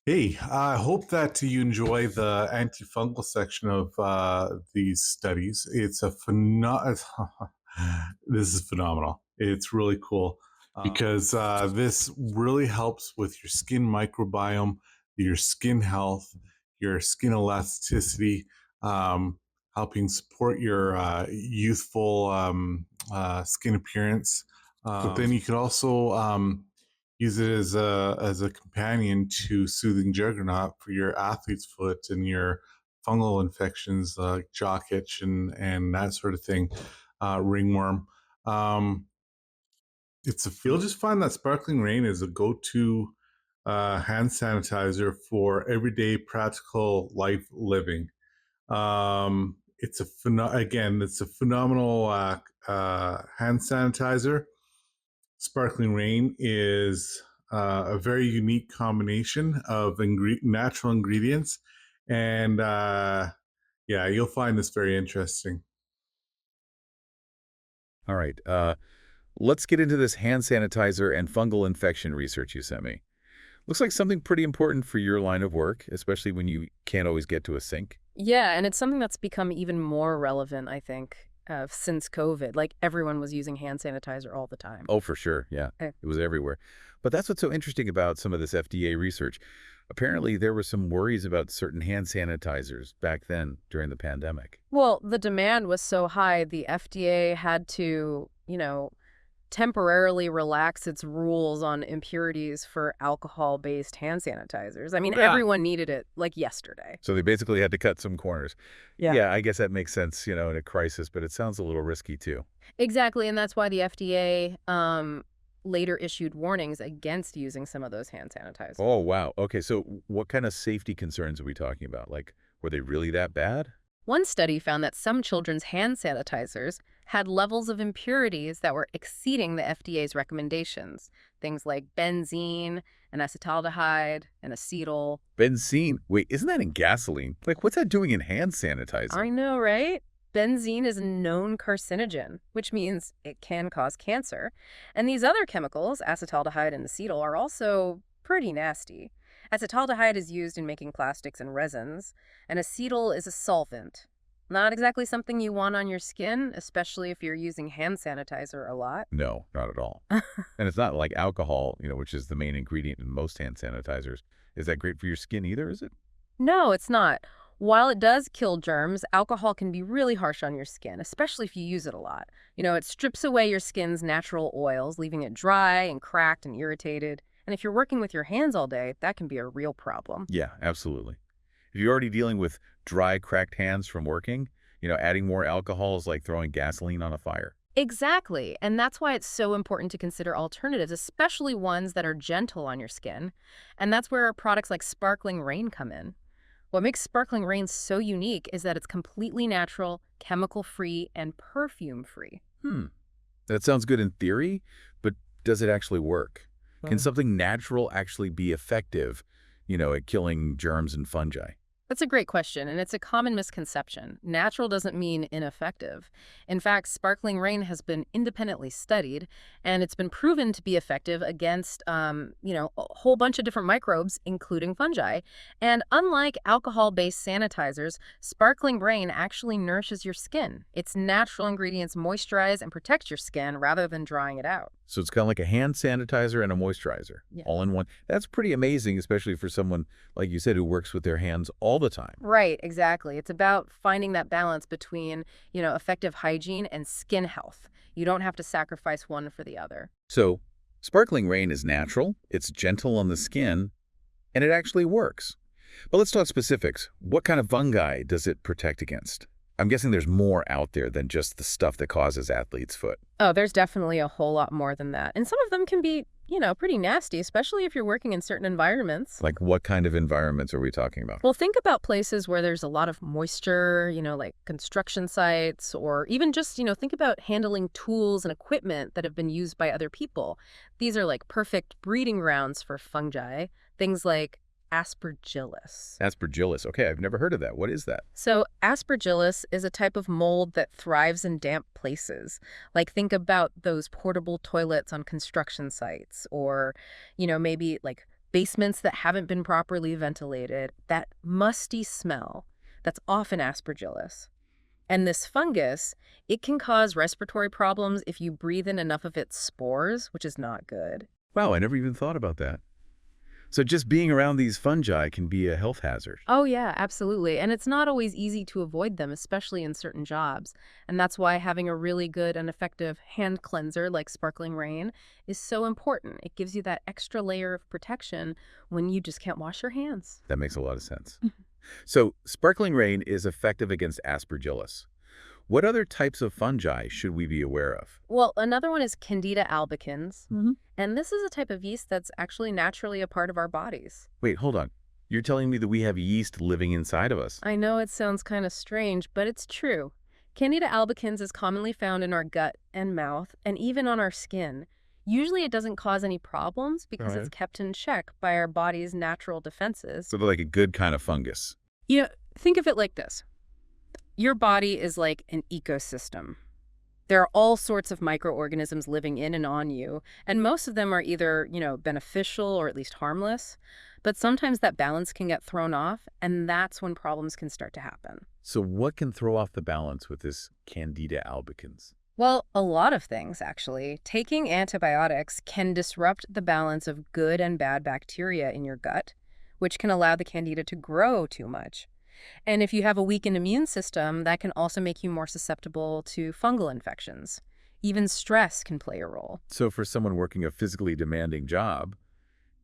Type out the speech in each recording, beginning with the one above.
Hey, I hope that you enjoy the antifungal section of these studies. This is phenomenal. It's really cool because this really helps with your skin microbiome, your skin health, your skin elasticity, um, helping support your youthful skin appearance. But then you could also use it as a companion to soothing juggernaut for your athlete's foot and your fungal infections like jock itch and that sort of thing, ringworm. Um, you'll just find that sparkling rain is a go-to hand sanitizer for everyday practical life living. It's a phenomenal hand sanitizer. Sparkling Rain is a very unique combination of natural ingredients, and yeah, you'll find this very interesting. All right. Let's get into this hand sanitizer and fungal infection research you sent me. Looks like something pretty important for your line of work, especially when you can't always get to a sink. Yeah, and it's something that's become even more relevant, I think, since COVID. Like, everyone was using hand sanitizer all the time. Oh, for sure. Yeah, Eh, it was everywhere. But that's what's so interesting about some of this FDA research. Apparently, there were some worries about certain hand sanitizers back then during the pandemic. Well, the demand was so high, the FDA had to, temporarily relax its rules on impurities for alcohol-based hand sanitizers. I mean, Yeah. everyone needed it, like, yesterday. So they basically had to cut some corners. Yeah. Yeah, I guess that makes sense, in a crisis, but it sounds a little risky too. Exactly, and that's why the FDA later issued warnings against using some of those hand sanitizers. Oh, wow. Okay, so what kind of safety concerns are we talking about? Like, were they really that bad? One study found that some children's hand sanitizers had levels of impurities that were exceeding the FDA's recommendations, things like benzene and acetaldehyde and acetyl. Benzene. Wait, isn't that in gasoline? Like, what's that doing in hand sanitizer? I know, right? Benzene is a known carcinogen, which means it can cause cancer. And these other chemicals, acetaldehyde and acetyl, are also pretty nasty. Acetaldehyde is used in making plastics and resins, and acetyl is a solvent. Not exactly something you want on your skin, especially if you're using hand sanitizer a lot. No, not at all. And it's not like alcohol, which is the main ingredient in most hand sanitizers. Is that great for your skin either, is it? No, it's not. While it does kill germs, alcohol can be really harsh on your skin, especially if you use it a lot. It strips away your skin's natural oils, leaving it dry and cracked and irritated. And if you're working with your hands all day, that can be a real problem. Yeah, absolutely. If you're already dealing with dry, cracked hands from working, adding more alcohol is like throwing gasoline on a fire. Exactly. And that's why it's so important to consider alternatives, especially ones that are gentle on your skin. And that's where products like Sparkling Rain come in. What makes Sparkling Rain so unique is that it's completely natural, chemical-free, and perfume-free. Hmm. That sounds good in theory, but does it actually work? Can something natural actually be effective, at killing germs and fungi? That's a great question, and it's a common misconception. Natural doesn't mean ineffective. In fact, sparkling rain has been independently studied, and it's been proven to be effective against, a whole bunch of different microbes, including fungi. And unlike alcohol-based sanitizers, sparkling rain actually nourishes your skin. Its natural ingredients moisturize and protect your skin rather than drying it out. So it's kind of like a hand sanitizer and a moisturizer, Yeah. all in one. That's pretty amazing, especially for someone, like you said, who works with their hands all the time. Right, exactly. It's about finding that balance between, effective hygiene and skin health. You don't have to sacrifice one for the other. So sparkling rain is natural, it's gentle on the skin, and it actually works. But let's talk specifics. What kind of fungi does it protect against? I'm guessing there's more out there than just the stuff that causes athlete's foot. Oh, there's definitely a whole lot more than that. And some of them can be, pretty nasty, especially if you're working in certain environments. Like what kind of environments are we talking about? Well, think about places where there's a lot of moisture, like construction sites, or even just, think about handling tools and equipment that have been used by other people. These are like perfect breeding grounds for fungi, things like Aspergillus. Aspergillus. Okay, I've never heard of that. What is that? So, Aspergillus is a type of mold that thrives in damp places. Like, think about those portable toilets on construction sites, or, maybe like basements that haven't been properly ventilated, that musty smell, that's often Aspergillus. And this fungus, it can cause respiratory problems if you breathe in enough of its spores, which is not good. Wow, I never even thought about that. So just being around these fungi can be a health hazard. Oh yeah, absolutely. And it's not always easy to avoid them, especially in certain jobs. And that's why having a really good and effective hand cleanser like Sparkling Rain is so important. It gives you that extra layer of protection when you just can't wash your hands. That makes a lot of sense. So Sparkling Rain is effective against Aspergillus. What other types of fungi should we be aware of? Well, another one is Candida albicans. And this is a type of yeast that's actually naturally a part of our bodies. Wait, hold on. You're telling me that we have yeast living inside of us? I know it sounds kind of strange, but it's true. Candida albicans is commonly found in our gut and mouth and even on our skin. Usually it doesn't cause any problems because it's kept in check by our body's natural defenses. So they're like a good kind of fungus. You know, think of it like this. Your body is like an ecosystem. There are all sorts of microorganisms living in and on you, and most of them are either, beneficial or at least harmless. But sometimes that balance can get thrown off, and that's when problems can start to happen. So what can throw off the balance with this Candida albicans? Well, a lot of things, actually. Taking antibiotics can disrupt the balance of good and bad bacteria in your gut, which can allow the Candida to grow too much. And if you have a weakened immune system, that can also make you more susceptible to fungal infections. Even stress can play a role. So for someone working a physically demanding job,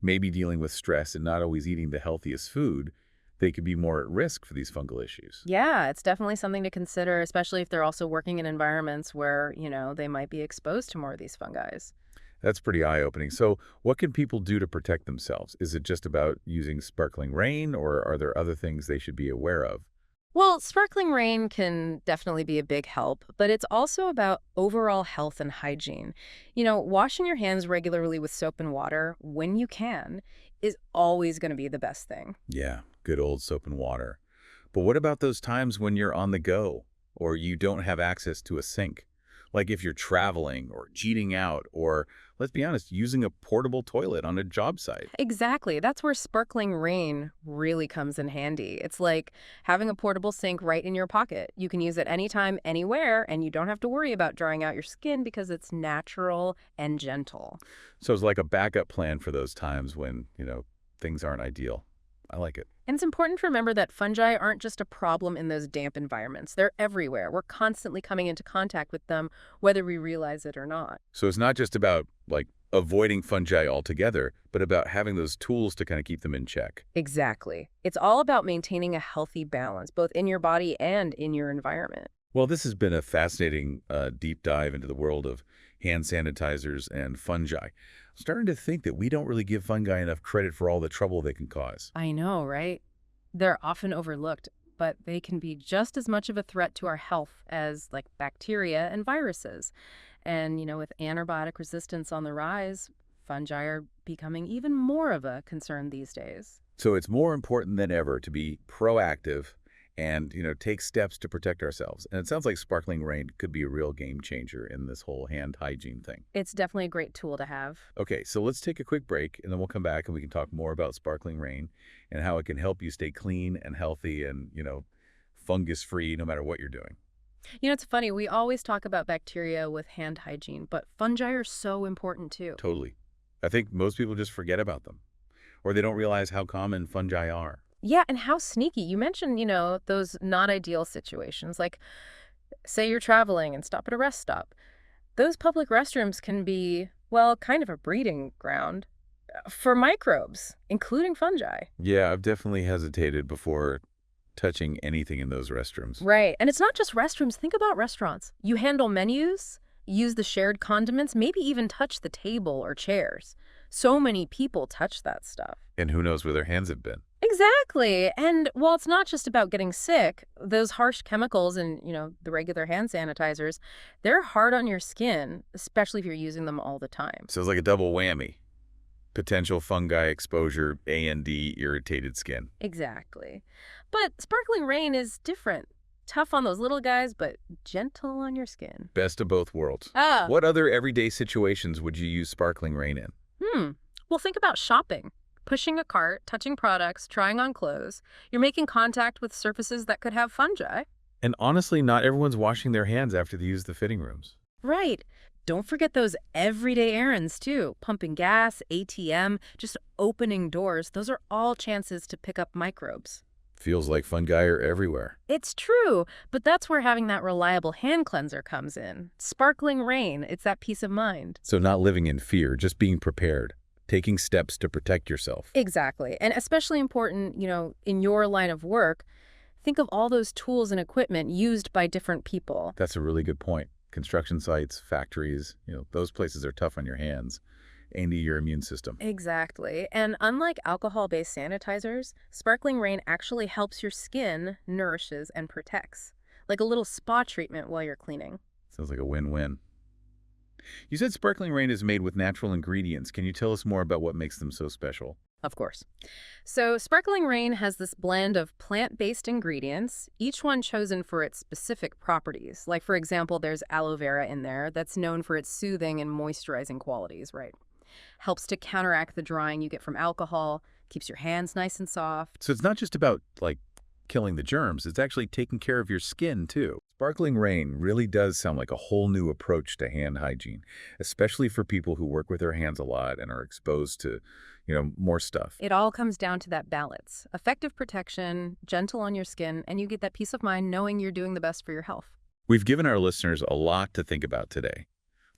maybe dealing with stress and not always eating the healthiest food, they could be more at risk for these fungal issues. Yeah, it's definitely something to consider, especially if they're also working in environments where, they might be exposed to more of these fungi. That's pretty eye-opening. So what can people do to protect themselves? Is it just about using Sparkling Rain, or are there other things they should be aware of? Well, Sparkling Rain can definitely be a big help, but it's also about overall health and hygiene. Washing your hands regularly with soap and water when you can is always going to be the best thing. Yeah, good old soap and water. But what about those times when you're on the go or you don't have access to a sink? Like if you're traveling or cheating out or, let's be honest, using a portable toilet on a job site. Exactly. That's where Sparkling Rain really comes in handy. It's like having a portable sink right in your pocket. You can use it anytime, anywhere, and you don't have to worry about drying out your skin because it's natural and gentle. So it's like a backup plan for those times when, things aren't ideal. I like it. And it's important to remember that fungi aren't just a problem in those damp environments. They're everywhere. We're constantly coming into contact with them, whether we realize it or not. So it's not just about, avoiding fungi altogether, but about having those tools to kind of keep them in check. Exactly. It's all about maintaining a healthy balance, both in your body and in your environment. Well, this has been a fascinating deep dive into the world of hand sanitizers and fungi. I'm starting to think that we don't really give fungi enough credit for all the trouble they can cause. I know, right? They're often overlooked, but they can be just as much of a threat to our health as bacteria and viruses. And, with antibiotic resistance on the rise, fungi are becoming even more of a concern these days. So it's more important than ever to be proactive and, take steps to protect ourselves. And it sounds like Sparkling Rain could be a real game changer in this whole hand hygiene thing. It's definitely a great tool to have. Okay, so let's take a quick break, and then we'll come back and we can talk more about Sparkling Rain and how it can help you stay clean and healthy and, fungus-free no matter what you're doing. It's funny, we always talk about bacteria with hand hygiene, but fungi are so important too. Totally. I think most people just forget about them, or they don't realize how common fungi are. Yeah, and how sneaky. You mentioned, those not ideal situations, like say you're traveling and stop at a rest stop. Those public restrooms can be, well, kind of a breeding ground for microbes, including fungi. Yeah, I've definitely hesitated before touching anything in those restrooms. Right. And it's not just restrooms. Think about restaurants. You handle menus, use the shared condiments, maybe even touch the table or chairs. So many people touch that stuff. And who knows where their hands have been. Exactly. And while it's not just about getting sick, those harsh chemicals and, the regular hand sanitizers, they're hard on your skin, especially if you're using them all the time. So it's like a double whammy. Potential fungi exposure, A&D, irritated skin. Exactly. But Sparkling Rain is different. Tough on those little guys, but gentle on your skin. Best of both worlds. Ah. What other everyday situations would you use Sparkling Rain in? Well, think about shopping. Pushing a cart, touching products, trying on clothes, you're making contact with surfaces that could have fungi. And honestly, not everyone's washing their hands after they use the fitting rooms. Right. Don't forget those everyday errands, too. Pumping gas, ATM, just opening doors. Those are all chances to pick up microbes. Feels like fungi are everywhere. It's true, but that's where having that reliable hand cleanser comes in. Sparkling Rain, it's that peace of mind. So not living in fear, just being prepared, taking steps to protect yourself. Exactly. And especially important, in your line of work, think of all those tools and equipment used by different people. That's a really good point. Construction sites, factories, those places are tough on your hands and your immune system. Exactly. And unlike alcohol-based sanitizers, Sparkling Rain actually helps your skin, nourishes, and protects. Like a little spa treatment while you're cleaning. Sounds like a win-win. You said Sparkling Rain is made with natural ingredients. Can you tell us more about what makes them so special? Of course. So Sparkling Rain has this blend of plant-based ingredients, each one chosen for its specific properties. Like, for example, there's aloe vera in there that's known for its soothing and moisturizing qualities, right? Helps to counteract the drying you get from alcohol, keeps your hands nice and soft. So it's not just about, killing the germs. It's actually taking care of your skin, too. Sparkling Rain really does sound like a whole new approach to hand hygiene, especially for people who work with their hands a lot and are exposed to, more stuff. It all comes down to that balance. Effective protection, gentle on your skin, and you get that peace of mind knowing you're doing the best for your health. We've given our listeners a lot to think about today.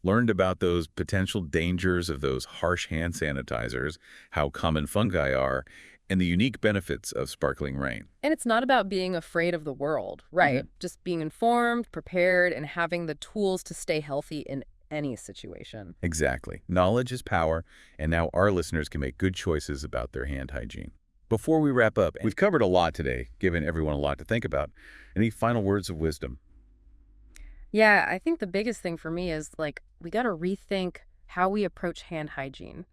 Learned about those potential dangers of those harsh hand sanitizers, how common fungi are, and the unique benefits of Sparkling Rain. And it's not about being afraid of the world, right? Mm-hmm. Just being informed, prepared, and having the tools to stay healthy in any situation. Exactly. Knowledge is power, and now our listeners can make good choices about their hand hygiene. Before we wrap up, we've covered a lot today, given everyone a lot to think about. Any final words of wisdom? Yeah, I think the biggest thing for me is, we got to rethink how we approach hand hygiene.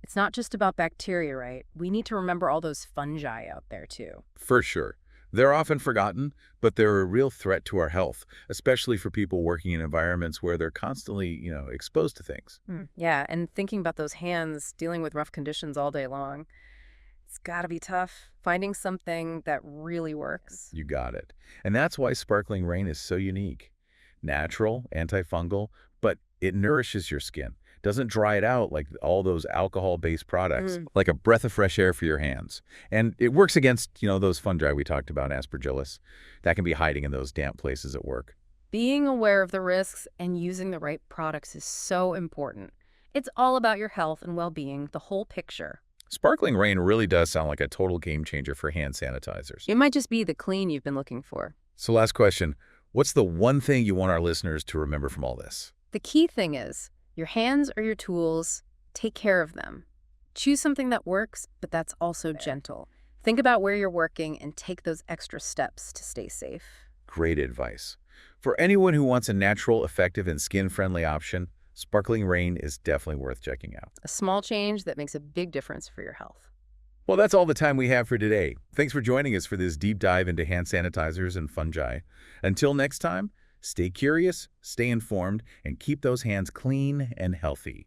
It's not just about bacteria, right? We need to remember all those fungi out there, too. For sure. They're often forgotten, but they're a real threat to our health, especially for people working in environments where they're constantly, exposed to things. Yeah, and thinking about those hands dealing with rough conditions all day long, it's got to be tough finding something that really works. You got it. And that's why Sparkling Rain is so unique. Natural, antifungal, but it nourishes your skin. Doesn't dry it out like all those alcohol-based products, like a breath of fresh air for your hands. And it works against, those fungi we talked about, Aspergillus, that can be hiding in those damp places at work. Being aware of the risks and using the right products is so important. It's all about your health and well-being, the whole picture. Sparkling Rain really does sound like a total game changer for hand sanitizers. It might just be the clean you've been looking for. So last question, what's the one thing you want our listeners to remember from all this? The key thing is, your hands are your tools. Take care of them. Choose something that works, but that's also gentle. Think about where you're working and take those extra steps to stay safe. Great advice. For anyone who wants a natural, effective, and skin-friendly option, Sparkling Rain is definitely worth checking out. A small change that makes a big difference for your health. Well, that's all the time we have for today. Thanks for joining us for this deep dive into hand sanitizers and fungi. Until next time, stay curious, stay informed, and keep those hands clean and healthy.